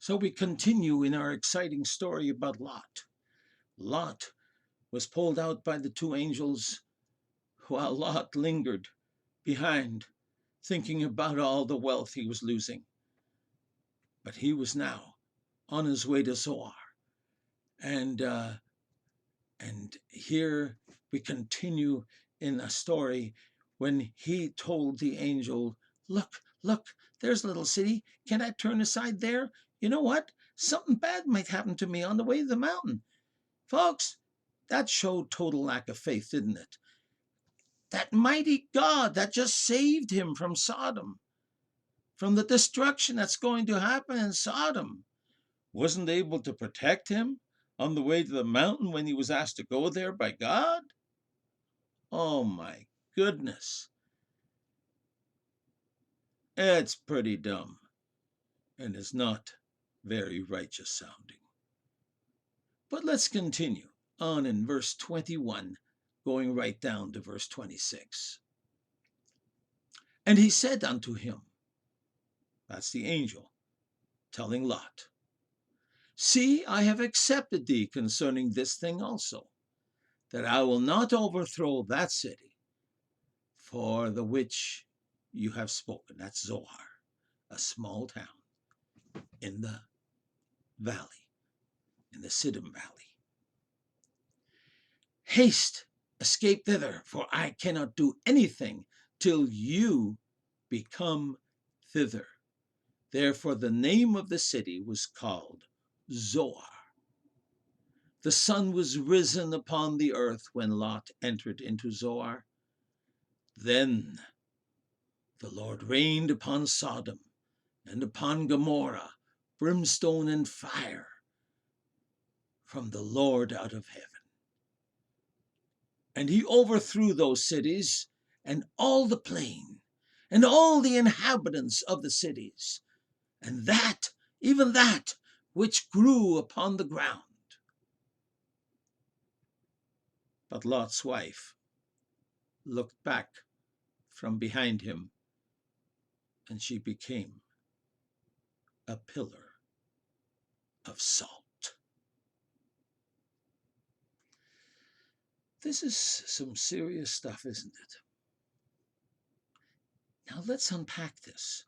So we continue in our exciting story about Lot. Lot was pulled out by the two angels while Lot lingered behind, thinking about all the wealth he was losing. But he was now on his way to Zoar. And, uh, and here we continue in a story when he told the angel, look, look, there's a little city. Can I turn aside there? You know what? Something bad might happen to me on the way to the mountain. Folks, that showed total lack of faith, didn't it? That mighty God that just saved him from Sodom, from the destruction that's going to happen in Sodom, wasn't able to protect him on the way to the mountain when he was asked to go there by God? Oh my goodness. It's pretty dumb and is not very righteous sounding. But let's continue on in verse 21, going right down to verse 26. And he said unto him, that's the angel telling Lot, see, I have accepted thee concerning this thing also, that I will not overthrow that city for the which you have spoken. That's Zoar, a small town in the valley, in the Siddim Valley. Haste, escape thither, for I cannot do anything till you become thither. Therefore the name of the city was called Zoar. The sun was risen upon the earth when Lot entered into Zoar. Then the Lord rained upon Sodom and upon Gomorrah brimstone and fire from the Lord out of heaven. And he overthrew those cities and all the plain and all the inhabitants of the cities, and that, even that, which grew upon the ground. But Lot's wife looked back from behind him, and she became a pillar of salt. This is some serious stuff, isn't it? Now let's unpack this.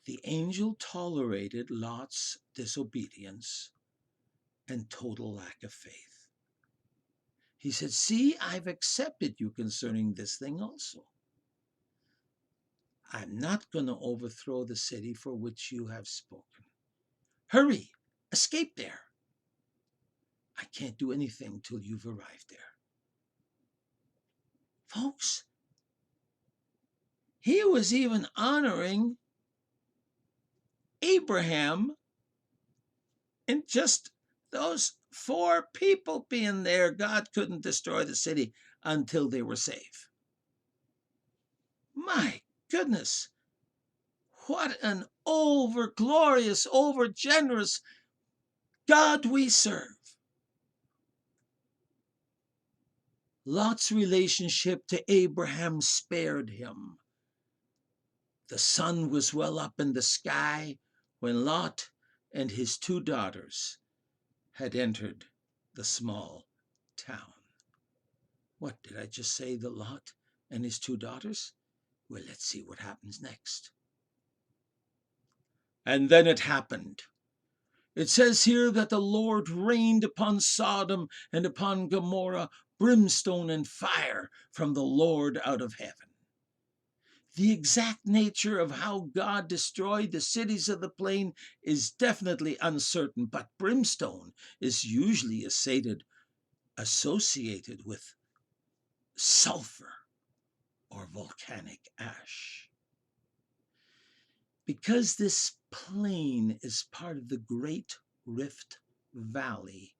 The angel tolerated Lot's disobedience and total lack of faith. He said, see, I've accepted you concerning this thing also. I'm not going to overthrow the city for which you have spoken. Hurry, escape there. I can't do anything till you've arrived there. Folks, he was even honoring Abraham in just those 4 people being there. God couldn't destroy the city until they were safe. My goodness, what an over glorious, over generous God we serve. Lot's relationship to Abraham spared him. The sun was well up in the sky when Lot and his 2 daughters had entered the small town. What did I just say? The Lot and his 2 daughters? Well, let's see what happens next. And then it happened. It says here that the Lord rained upon Sodom and upon Gomorrah brimstone and fire from the Lord out of heaven. The exact nature of how God destroyed the cities of the plain is definitely uncertain, but brimstone is usually associated with sulfur or volcanic ash. Because this plain is part of the Great Rift Valley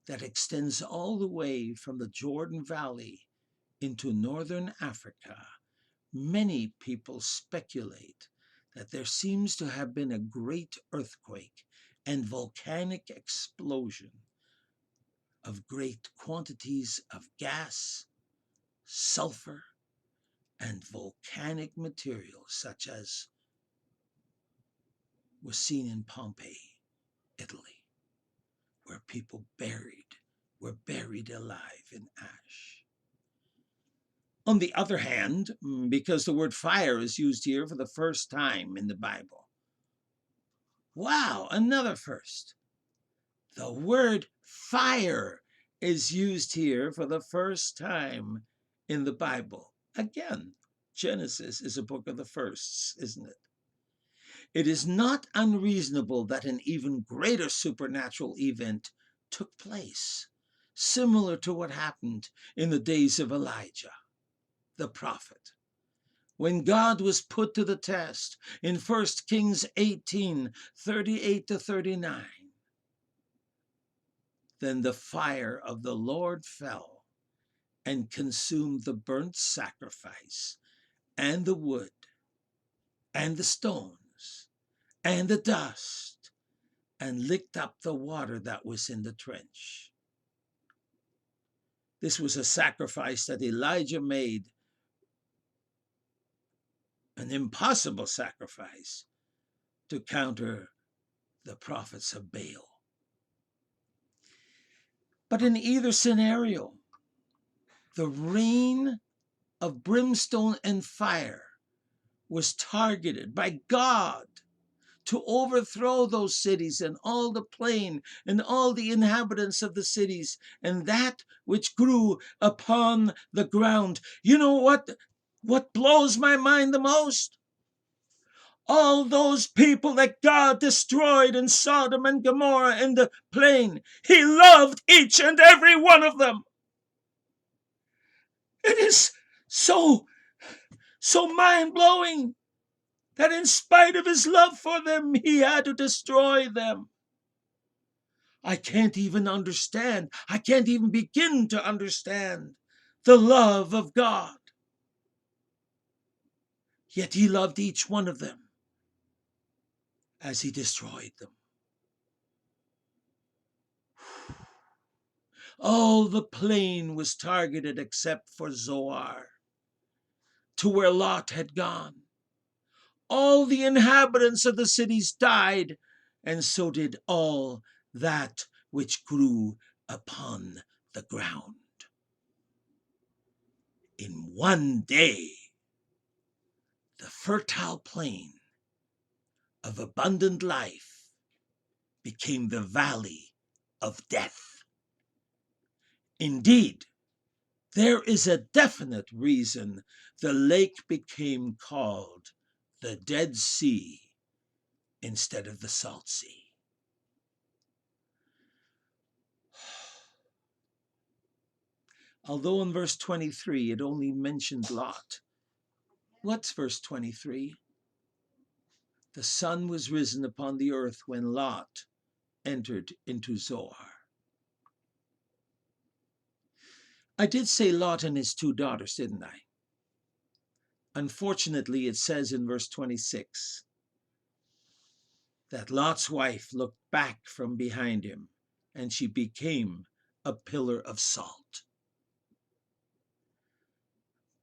that extends all the way from the Jordan Valley into northern Africa, many people speculate that there seems to have been a great earthquake and volcanic explosion of great quantities of gas, sulfur, and volcanic materials such as was seen in Pompeii, Italy, where people were buried alive in ash. On the other hand, because the word fire is used here for the first time in the Bible. Wow, another first. The word fire is used here for the first time in the Bible. Again, Genesis is a book of the firsts, isn't it? It is not unreasonable that an even greater supernatural event took place, similar to what happened in the days of Elijah, the prophet, when God was put to the test in 1 Kings 18:38-39. Then the fire of the Lord fell and consumed the burnt sacrifice and the wood and the stones and the dust and licked up the water that was in the trench. This was a sacrifice that Elijah made, an impossible sacrifice to counter the prophets of Baal. But in either scenario, the rain of brimstone and fire was targeted by God to overthrow those cities and all the plain and all the inhabitants of the cities and that which grew upon the ground. You know what blows my mind the most? All those people that God destroyed in Sodom and Gomorrah and the plain, he loved each and every one of them. It is so mind-blowing that in spite of his love for them, he had to destroy them. I can't even understand. I can't even begin to understand the love of God. Yet he loved each one of them as he destroyed them. All the plain was targeted except for Zoar, to where Lot had gone. All the inhabitants of the cities died, and so did all that which grew upon the ground. In one day, the fertile plain of abundant life became the valley of death. Indeed, there is a definite reason the lake became called the Dead Sea instead of the Salt Sea. Although in verse 23 it only mentioned Lot. What's verse 23? The sun was risen upon the earth when Lot entered into Zoar. I did say Lot and his two daughters, didn't I? Unfortunately, it says in verse 26 that Lot's wife looked back from behind him and she became a pillar of salt.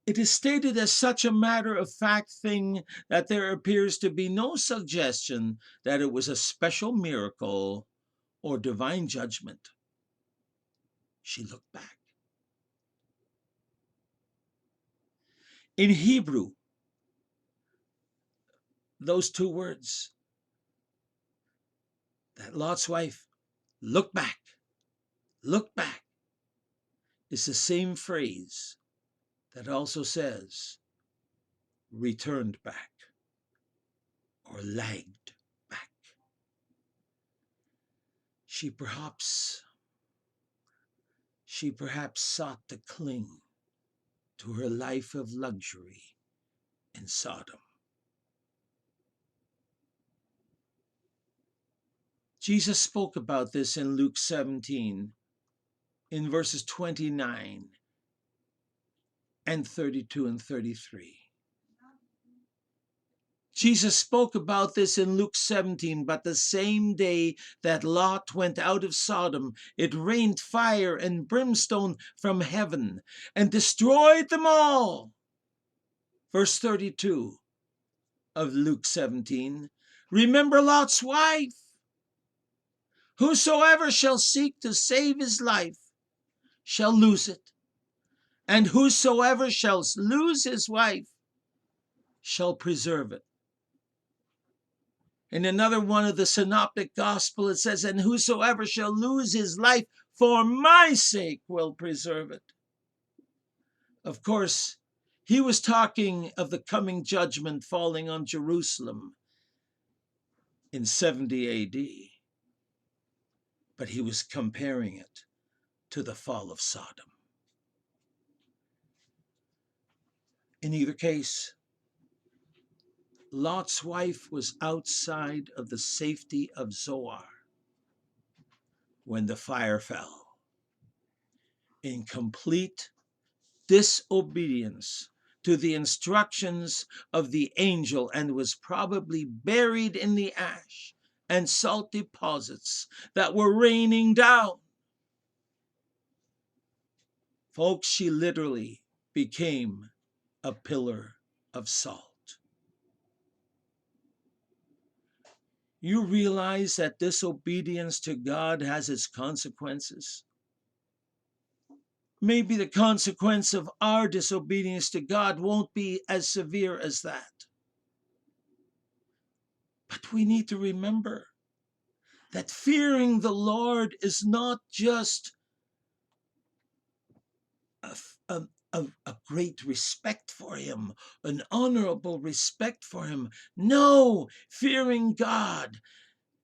It is stated as such a matter-of-fact thing that there appears to be no suggestion that it was a special miracle or divine judgment. She looked back. In Hebrew, those two words, that Lot's wife looked back, is the same phrase that also says returned back or lagged back. She perhaps sought to cling to her life of luxury in Sodom. Jesus spoke about this in Luke 17 in verses 29 and 32 and 33. Jesus spoke about this in Luke 17, but the same day that Lot went out of Sodom, it rained fire and brimstone from heaven and destroyed them all. Verse 32 of Luke 17, Remember Lot's wife. Whosoever shall seek to save his life shall lose it, and whosoever shall lose his wife shall preserve it. In another one of the synoptic gospel, it says, and whosoever shall lose his life for my sake will preserve it. Of course, he was talking of the coming judgment falling on Jerusalem in 70 AD, but he was comparing it to the fall of Sodom. In either case, Lot's wife was outside of the safety of Zoar when the fire fell. In complete disobedience to the instructions of the angel, and was probably buried in the ash and salt deposits that were raining down. Folks, she literally became a pillar of salt. You realize that disobedience to God has its consequences. Maybe the consequence of our disobedience to God won't be as severe as that. But we need to remember that fearing the Lord is not just a great respect for him, an honorable respect for him. No, fearing God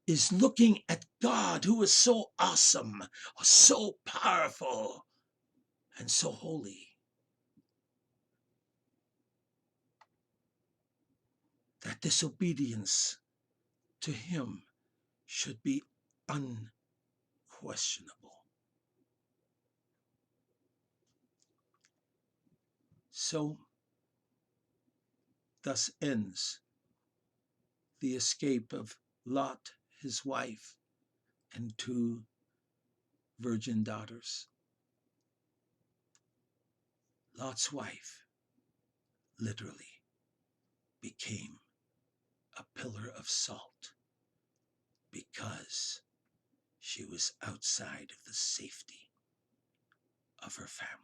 is looking at God, who is so awesome, so powerful, and so holy. That disobedience to him should be unquestionable. So, thus ends the escape of Lot, his wife, and 2 virgin daughters. Lot's wife literally became a pillar of salt because she was outside of the safety of her family.